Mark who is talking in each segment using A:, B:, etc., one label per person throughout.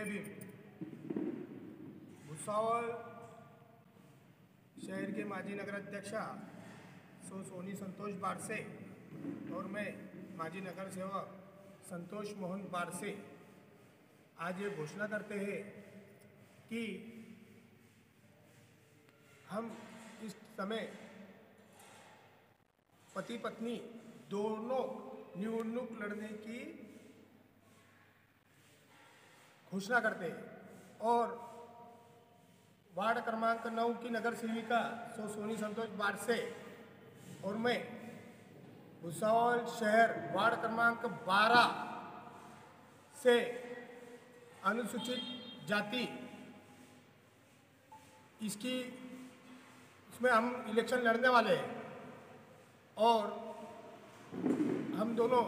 A: भीम। भुसावल शहर के माजी नगर अध्यक्षा सोनी संतोष बारसे और मैं माजी नगर सेवक संतोष मोहन बारसे आज ये घोषणा करते हैं कि हम इस समय पति पत्नी दोनों निवडणूक लड़ने की घोषणा करते हैं और वार्ड क्रमांक 9 की नगर सेविका सोनी संतोष बारसे और मैं भुसावल शहर वार्ड क्रमांक 12 से अनुसूचित जाति इसमें हम इलेक्शन लड़ने वाले हैं और हम दोनों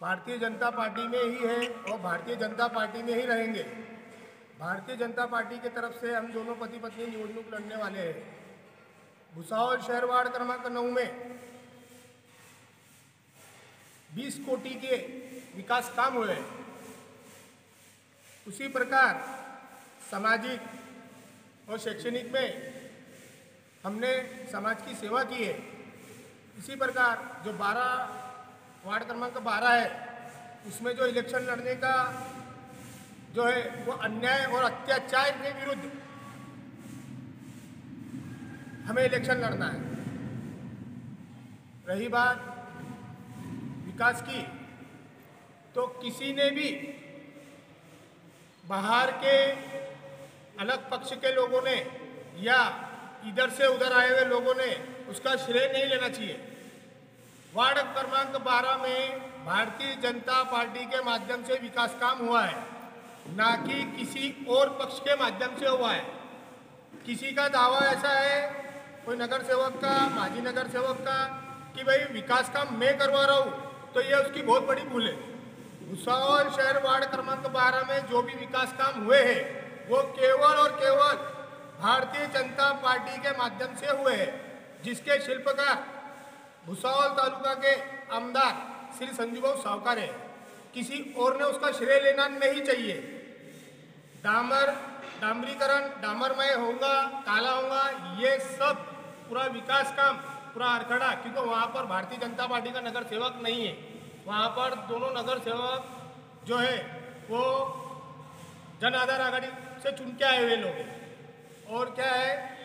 A: भारतीय जनता पार्टी में ही है और भारतीय जनता पार्टी में ही रहेंगे। भारतीय जनता पार्टी की तरफ से हम दोनों पति पत्नी निवडणूक लड़ने वाले हैं। भुसावल शहर वार्ड क्रमांक 9 में 20 कोटी के विकास काम हुए हैं। उसी प्रकार सामाजिक और शैक्षणिक में हमने समाज की सेवा की है। इसी प्रकार जो वार्ड क्रमांक 12 है उसमें जो इलेक्शन लड़ने का जो है वो अन्याय और अत्याचार के विरुद्ध हमें इलेक्शन लड़ना है। रही बात विकास की, तो किसी ने भी बाहर के अलग पक्ष के लोगों ने या इधर से उधर आए हुए लोगों ने उसका श्रेय नहीं लेना चाहिए। वार्ड क्रमांक 12 में भारतीय जनता पार्टी के माध्यम से विकास काम हुआ है, ना कि किसी और पक्ष के माध्यम से हुआ है। किसी का दावा ऐसा है, कोई नगर सेवक का, माजी नगर सेवक का, कि भाई विकास काम मैं करवा रहा हूँ, तो ये उसकी बहुत बड़ी भूल है। भुसावल शहर वार्ड क्रमांक 12 में जो भी विकास काम हुए हैं वो केवल और केवल भारतीय जनता पार्टी के माध्यम से हुए हैं, जिसके शिल्पकार भुसावल तालुका के आमदार श्री संजूभाऊ सावकार है। किसी और ने उसका श्रेय लेना नहीं चाहिए। डामरीकरण, डामरमय होगा, काला होगा, ये सब पूरा विकास काम, पूरा अरखड़ा, क्योंकि वहाँ पर भारतीय जनता पार्टी का नगर सेवक नहीं है। वहाँ पर दोनों नगर सेवक जो है वो जन आधार आघाड़ी से चुन के आए हुए लोग हैं। और क्या है,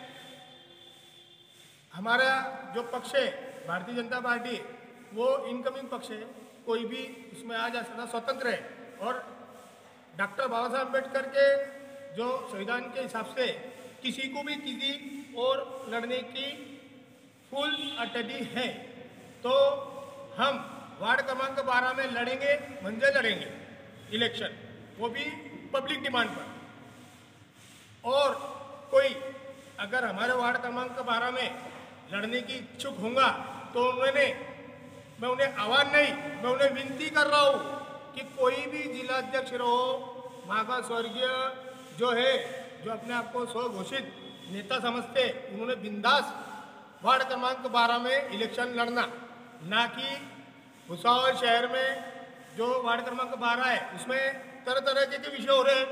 A: हमारा जो पक्ष है भारतीय जनता पार्टी वो इनकमिंग पक्ष है, कोई भी उसमें आ जा सकता, स्वतंत्र है। और डॉक्टर बाबा साहब अम्बेडकर के जो संविधान के हिसाब से किसी को भी किसी और लड़ने की फुल अटैडी है। तो हम वार्ड क्रमांक 12 में लड़ेंगे, म्हणजे लड़ेंगे इलेक्शन, वो भी पब्लिक डिमांड पर। और कोई अगर हमारे वार्ड क्रमांक 12 में लड़ने की इच्छुक होगा तो मैं उन्हें आह्वान नहीं, मैं उन्हें विनती कर रहा हूँ कि कोई भी जिला अध्यक्ष रहो, मागा स्वर्गीय जो है, जो अपने आप को स्वघोषित नेता समझते, उन्होंने बिंदास वार्ड क्रमांक 12 में इलेक्शन लड़ना, ना कि भुसावल शहर में जो वार्ड क्रमांक 12 है उसमें तरह तरह के विषय हो रहे हैं।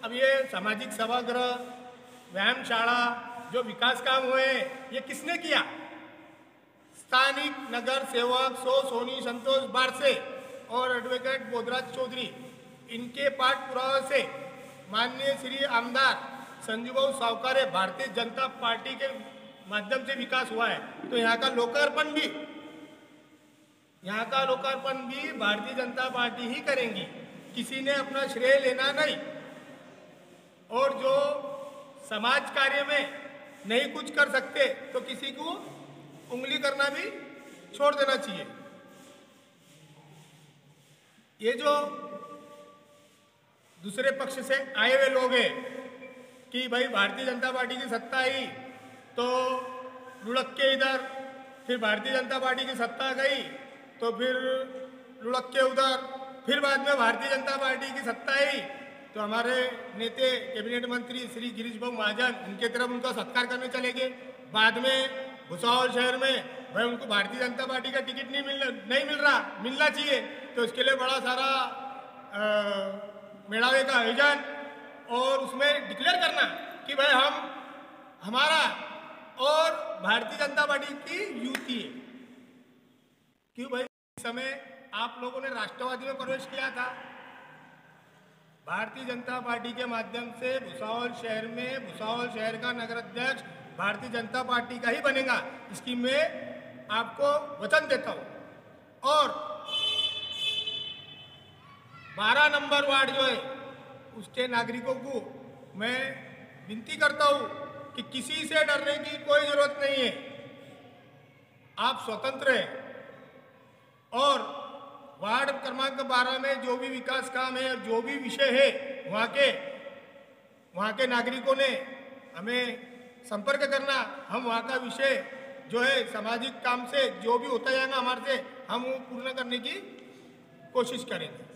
A: अब ये सामाजिक सभागृह, व्यायामशाला, जो विकास काम हुए ये किसने किया? स्थानिक नगर सेवक सोनी संतोष बारसे और एडवोकेट बोधराज चौधरी, इनके पाठ पुरावे से माननीय श्री आमदार संजूभाऊ सावकार भारतीय जनता पार्टी के माध्यम से विकास हुआ है। तो यहाँ का लोकार्पण भी भारतीय जनता पार्टी ही करेंगी, किसी ने अपना श्रेय लेना नहीं। और जो समाज कार्य में नहीं कुछ कर सकते तो किसी को उंगली करना भी छोड़ देना चाहिए। ये जो दूसरे पक्ष से आए हुए लोग हैं कि भाई भारतीय जनता पार्टी की सत्ता आई तो लुढ़क के इधर, फिर भारतीय जनता पार्टी की सत्ता गई तो फिर लुढ़क के उधर, फिर बाद में भारतीय जनता पार्टी की सत्ता आई तो हमारे नेते कैबिनेट मंत्री श्री गिरीश भाऊ महाजन, उनके तरफ उनका सत्कार करने चले गए। बाद में भुसावल शहर में भाई उनको भारतीय जनता पार्टी का टिकट नहीं मिल रहा, मिलना चाहिए, तो इसके लिए बड़ा सारा मेड़ावे का आयोजन और उसमें डिक्लेयर करना कि भाई हमारा और भारतीय जनता पार्टी की युति है। क्यों भाई, इस समय आप लोगों ने राष्ट्रवादी में प्रवेश किया था। भारतीय जनता पार्टी के माध्यम से भुसावल शहर का नगर अध्यक्ष भारतीय जनता पार्टी का ही बनेगा, इसकी मैं आपको वचन देता हूं। और 12 नंबर वार्ड जो है उसके नागरिकों को मैं विनती करता हूं कि किसी से डरने की कोई जरूरत नहीं है, आप स्वतंत्र हैं और वार्ड क्रमांक 12 में जो भी विकास काम है और जो भी विषय है वहाँ के नागरिकों ने हमें संपर्क करना, हम वहाँ का विषय जो है सामाजिक काम से जो भी होता जाएगा हमारे से हम वो पूर्ण करने की कोशिश करेंगे।